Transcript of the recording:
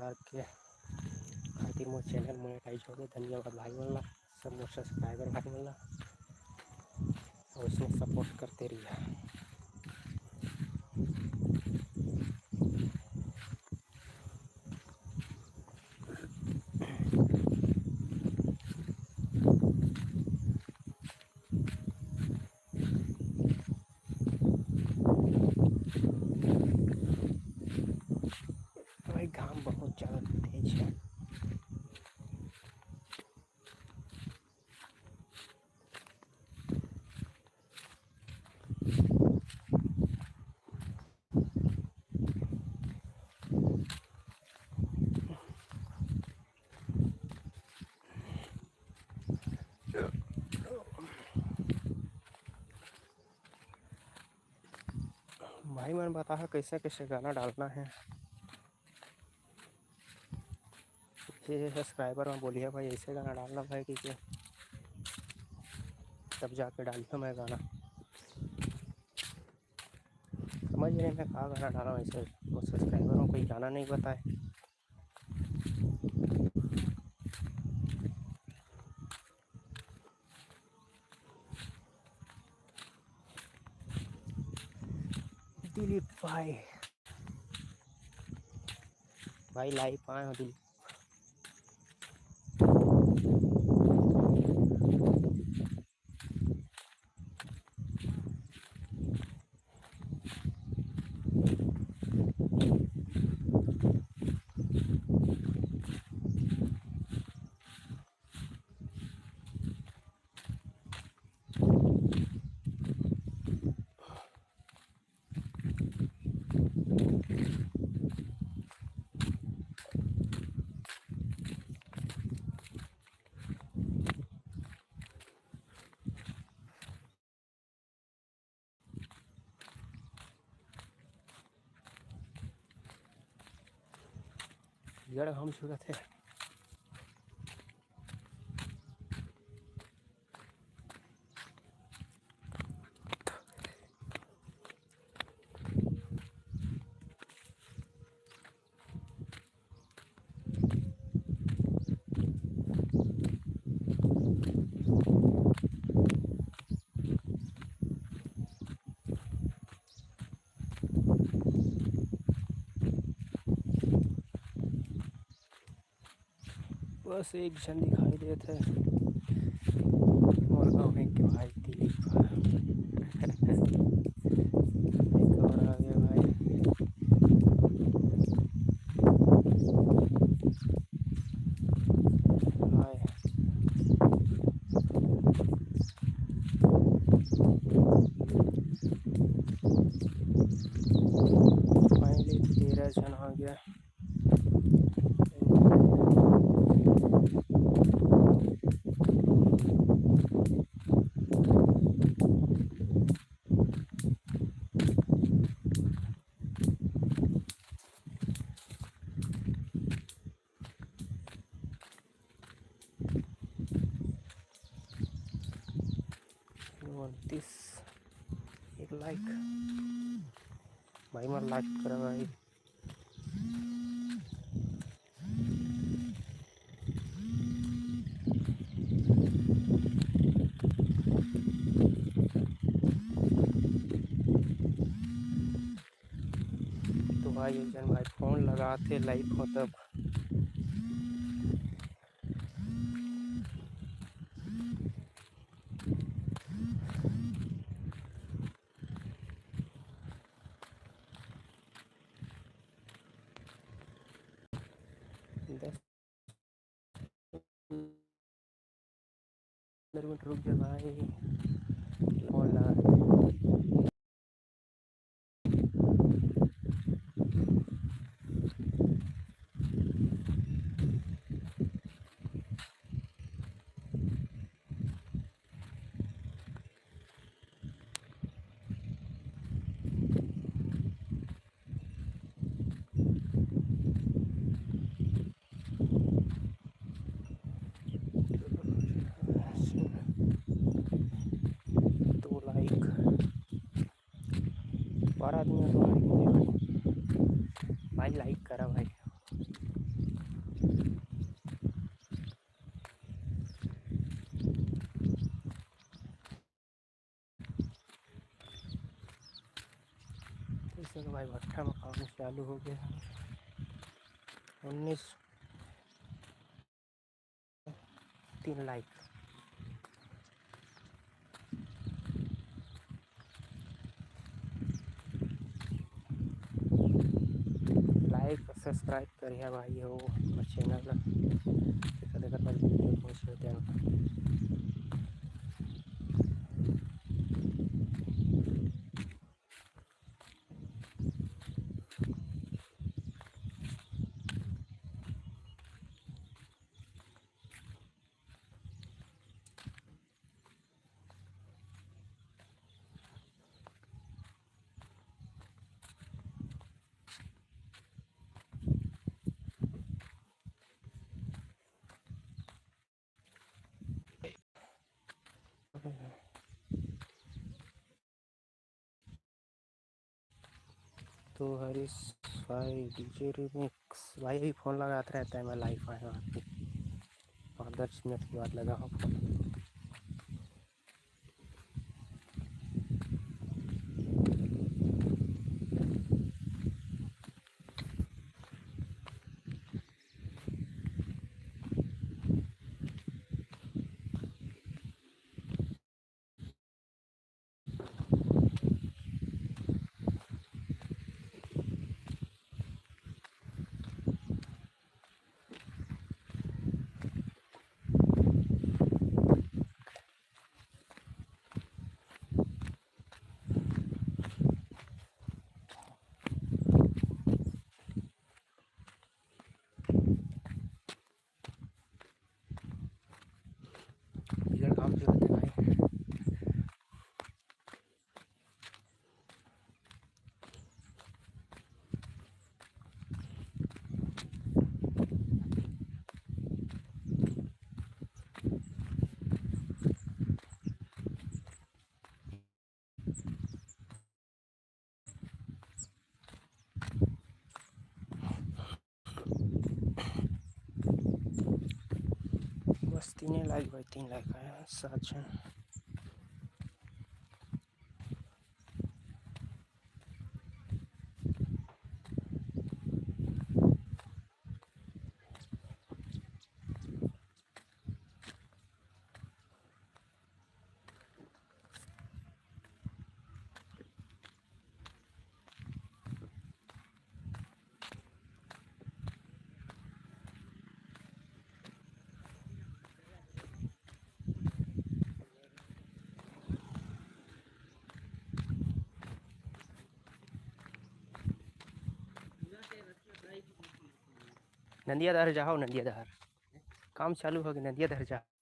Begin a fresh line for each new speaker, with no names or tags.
परिवार के खातिर मोर चैनल मोनेटाइज हो गए। धन्यवाद भाई मन ला, सब मोर सब्सक्राइबर भाई मन ला, और इसमें सपोर्ट करते रहिए। भाई घाम बहुत ज़्यादा तेज है। भाई मैंने बताया कैसे कैसे गाना डालना है। ये सब्सक्राइबर में बोलिए भाई ऐसे गाना डालना भाई कि तब जाके डालिए मैं गाना। समझ रहे मैं कहाँ गाना डाला हूँ ऐसे, वो सब्सक्राइबर में कोई गाना नहीं बताए। दिलीप भाई लाइव आए हो दिलीप। जड़ हम सूरत है। बस एक जन दिखाई देते और गाँव में के भाई दिलीप एक और आ गया भाई। हाय फाइनली 13 जन आ गया। एक लाइक भाई मार लाइक करा भाई। तो भाई एक जन भाई फोन लगाते लाइक हो तब। मिनट रुक जा भाई। तो लाइक भाई भट्टा में काम चालू हो गया। 19 3 लाइक। लाइक सब्सक्राइब करिए भाई हो चैनल वीडियो पहुँच देते हैं। तो हरीश भाई डीजे रिमिक्स भाई अभी फ़ोन लगाता रहता है। मैं लाइव आया हूँ आपकी 5-10 मिनट के बाद लगा हूँ फ़ोन। इधर काम से रहते भाई। बस 3 लाइक भाई 3 लाइक आया 7 जन। नंदियाधार जाओ, नंदियाधार काम चालू हो गया, नंदियाधार जाओ।